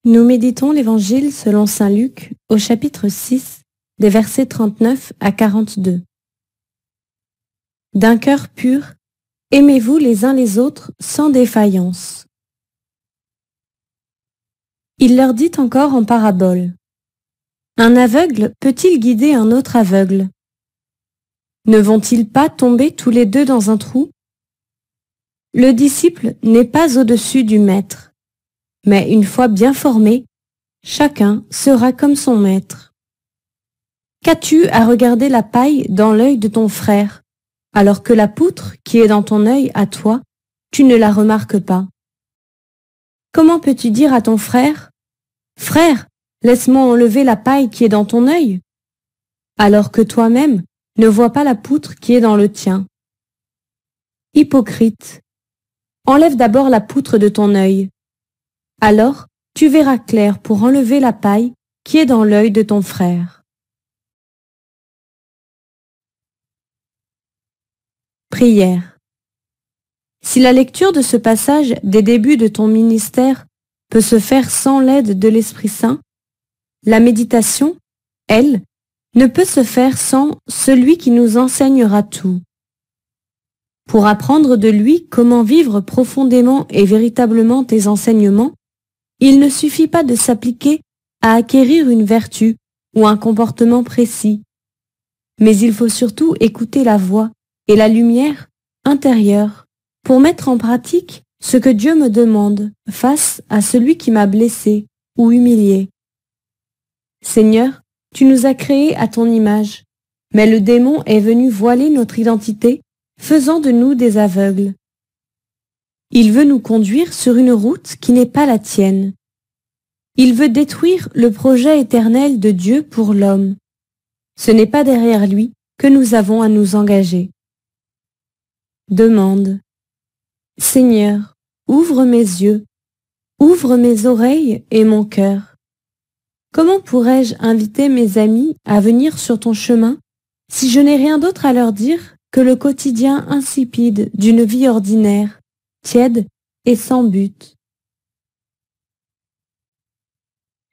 Nous méditons l'Évangile selon saint Luc au chapitre 6, des versets 39 à 42. D'un cœur pur, aimez-vous les uns les autres sans défaillance. Il leur dit encore en parabole. Un aveugle peut-il guider un autre aveugle? Ne vont-ils pas tomber tous les deux dans un trou? Le disciple n'est pas au-dessus du maître, mais une fois bien formé, chacun sera comme son maître. Qu'as-tu à regarder la paille dans l'œil de ton frère, alors que la poutre qui est dans ton œil à toi, tu ne la remarques pas? Comment peux-tu dire à ton frère, « Frère, laisse-moi enlever la paille qui est dans ton œil » alors que toi-même ne vois pas la poutre qui est dans le tien? Hypocrite, enlève d'abord la poutre de ton œil. Alors tu verras clair pour enlever la paille qui est dans l'œil de ton frère. Prière. Si la lecture de ce passage des débuts de ton ministère peut se faire sans l'aide de l'Esprit Saint, la méditation, elle, ne peut se faire sans celui qui nous enseignera tout. Pour apprendre de lui comment vivre profondément et véritablement tes enseignements, il ne suffit pas de s'appliquer à acquérir une vertu ou un comportement précis, mais il faut surtout écouter la voix et la lumière intérieure pour mettre en pratique ce que Dieu me demande face à celui qui m'a blessé ou humilié. Seigneur, tu nous as créés à ton image, mais le démon est venu voiler notre identité, faisant de nous des aveugles. Il veut nous conduire sur une route qui n'est pas la tienne. Il veut détruire le projet éternel de Dieu pour l'homme. Ce n'est pas derrière lui que nous avons à nous engager. Demande. Seigneur, ouvre mes yeux, ouvre mes oreilles et mon cœur. Comment pourrais-je inviter mes amis à venir sur ton chemin si je n'ai rien d'autre à leur dire que le quotidien insipide d'une vie ordinaire, tiède et sans but?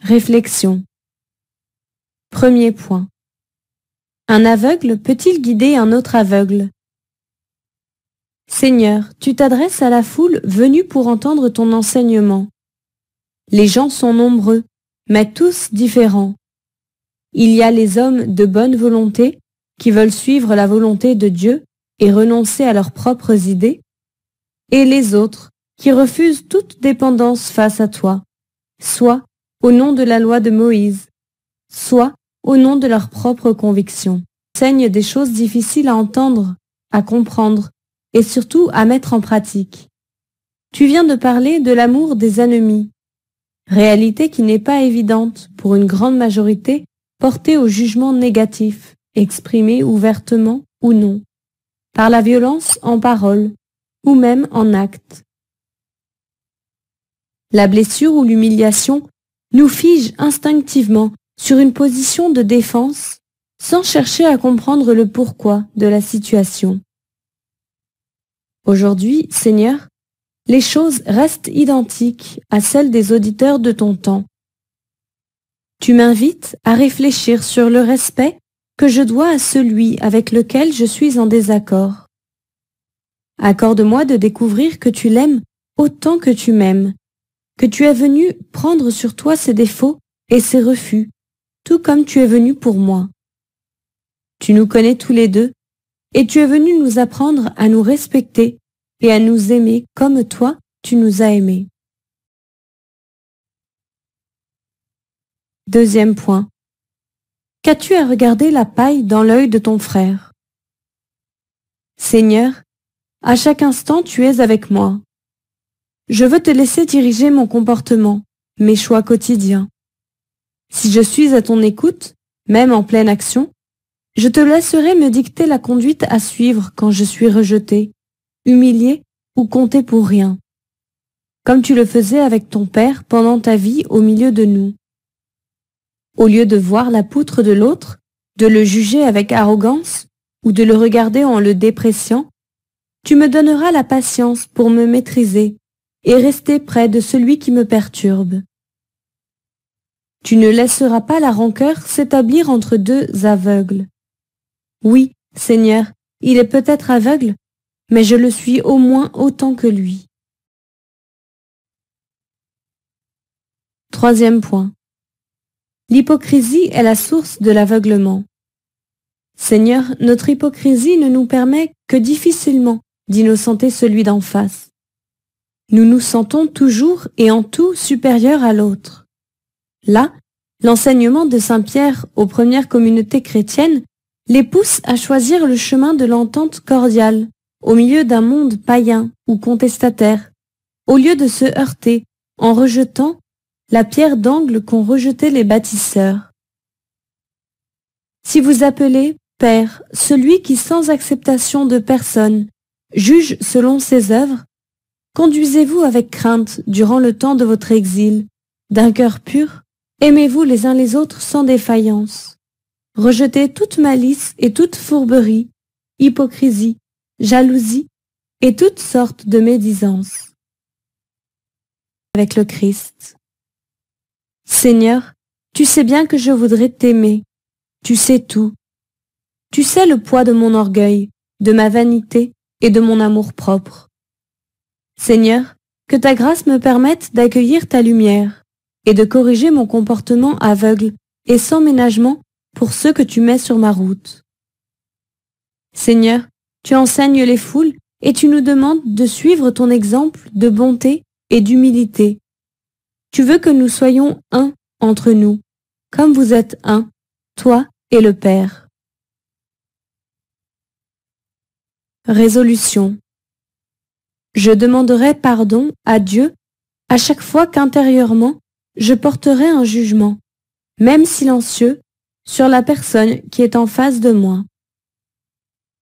Réflexion. Premier point. Un aveugle peut-il guider un autre aveugle? Seigneur, tu t'adresses à la foule venue pour entendre ton enseignement. Les gens sont nombreux, mais tous différents. Il y a les hommes de bonne volonté qui veulent suivre la volonté de Dieu et renoncer à leurs propres idées, et les autres qui refusent toute dépendance face à toi, soit au nom de la loi de Moïse, soit au nom de leurs propres convictions. Enseigne des choses difficiles à entendre, à comprendre, et surtout à mettre en pratique. Tu viens de parler de l'amour des ennemis, réalité qui n'est pas évidente pour une grande majorité portée au jugement négatif, exprimé ouvertement ou non, par la violence en parole ou même en acte. La blessure ou l'humiliation nous fige instinctivement sur une position de défense sans chercher à comprendre le pourquoi de la situation. Aujourd'hui, Seigneur, les choses restent identiques à celles des auditeurs de ton temps. Tu m'invites à réfléchir sur le respect que je dois à celui avec lequel je suis en désaccord. Accorde-moi de découvrir que tu l'aimes autant que tu m'aimes, que tu es venu prendre sur toi ses défauts et ses refus, tout comme tu es venu pour moi. Tu nous connais tous les deux, et tu es venu nous apprendre à nous respecter et à nous aimer comme toi, tu nous as aimés. Deuxième point. Qu'as-tu à regarder la paille dans l'œil de ton frère? Seigneur, à chaque instant tu es avec moi. Je veux te laisser diriger mon comportement, mes choix quotidiens. Si je suis à ton écoute, même en pleine action, je te laisserai me dicter la conduite à suivre quand je suis rejeté, humilié ou compté pour rien, comme tu le faisais avec ton Père pendant ta vie au milieu de nous. Au lieu de voir la poutre de l'autre, de le juger avec arrogance ou de le regarder en le dépréciant, tu me donneras la patience pour me maîtriser et rester près de celui qui me perturbe. Tu ne laisseras pas la rancœur s'établir entre deux aveugles. Oui, Seigneur, il est peut-être aveugle, mais je le suis au moins autant que lui. Troisième point. L'hypocrisie est la source de l'aveuglement. Seigneur, notre hypocrisie ne nous permet que difficilement d'innocenter celui d'en face. Nous nous sentons toujours et en tout supérieurs à l'autre. Là, l'enseignement de saint Pierre aux premières communautés chrétiennes les pousse à choisir le chemin de l'entente cordiale au milieu d'un monde païen ou contestataire, au lieu de se heurter en rejetant la pierre d'angle qu'ont rejeté les bâtisseurs. Si vous appelez Père celui qui, sans acceptation de personne, juge selon ses œuvres, conduisez-vous avec crainte durant le temps de votre exil, d'un cœur pur, aimez-vous les uns les autres sans défaillance. Rejetez toute malice et toute fourberie, hypocrisie, jalousie et toutes sortes de médisance. Avec le Christ. Seigneur, tu sais bien que je voudrais t'aimer. Tu sais tout. Tu sais le poids de mon orgueil, de ma vanité et de mon amour-propre. Seigneur, que ta grâce me permette d'accueillir ta lumière et de corriger mon comportement aveugle et sans ménagement pour ceux que tu mets sur ma route. Seigneur, tu enseignes les foules et tu nous demandes de suivre ton exemple de bonté et d'humilité. Tu veux que nous soyons un entre nous, comme vous êtes un, toi et le Père. Résolution. Je demanderai pardon à Dieu à chaque fois qu'intérieurement je porterai un jugement, même silencieux, sur la personne qui est en face de moi.